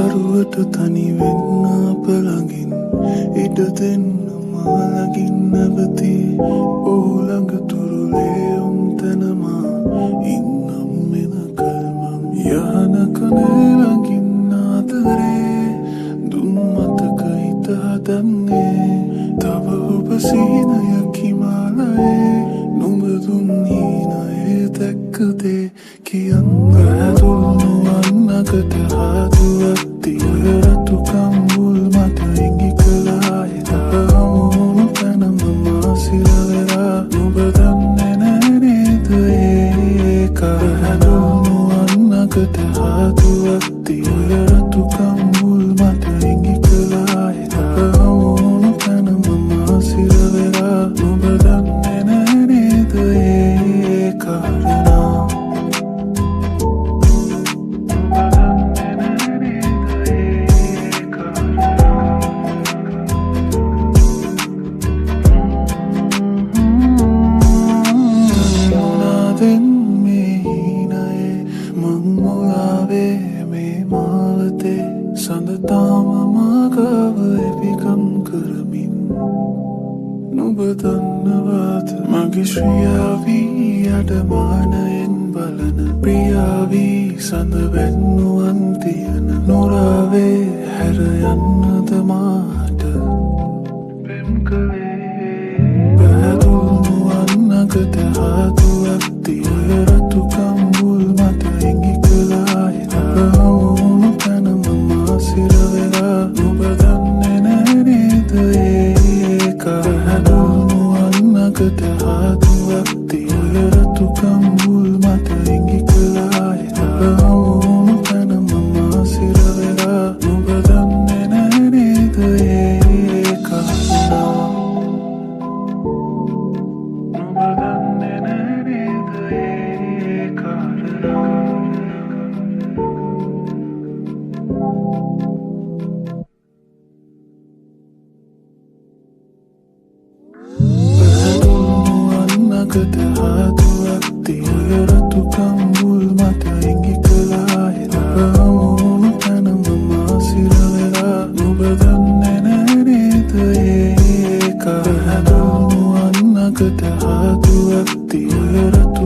සරුවට තනි වෙන්න අප ළඟින් ඉඩ දෙන්න මා ළඟින් නැවති ඔහු ළඟ තුරුලේ උන්තනමා ඉන්නම් මෙනකල්මම් යහනක ළඟින් ආදරේ දුම් මතක හිත හදන්නේ තව ඔබ සීනයක් හිමාලයේ නුඹ දුන් හීනයේ දැක්කදේ කියන්න ඇතුළු අන්නකට හාදුවක් තිය රතු කම්බුල් මත ඉඟි කළාය තවමුණු තැනම මාසිරවෙලා නුඹ දන්නේ නෑ නේද ඒක ඇතුළු අන්නකට හාදුවක් තිය රතු කම්බුල් මත ඉඟි කළාය තවමුණු තැනම මාසිරවෙලා නුඹ දන්නේ නෑ නේද ඒක සඳතාම මාගාව එපිකම් කරමින් නුඹ දන්නවාද මගේ ශ්‍රියාවී අඩමානයෙන් බලන ප්‍රියාවී සඳ වැන්නුවන් තියන නොරාවේ හැර යන්නද මාට පෙම් කළේ පැදුණු අන්නකට හාදුවක් තිය රතු කම්බුල් මත ඉඟි කළාය තවමුණු තැනම සිරවෙලා නුඹ දන්නේ නෑ නේද ඒක හැදුණු අන්නකට හාදුවක් තිය රතු කම්බුල් මත ඉඟි කළාය තවමුණු තැනම මාසිරවෙලා නුඹ දන්නේ නෑ නේද ඒක නුඹ දන්නේ නෑ නේද ඒක කට හාදුවක් තිය රතු කම්බුල් මත ඉඟි කළාය තවමුණු තැනම මාසිරවෙලා නුඹ දන්නේ නෑ නේද ඒක හැදුණු අන්නකට හාදුවක් තිය රතු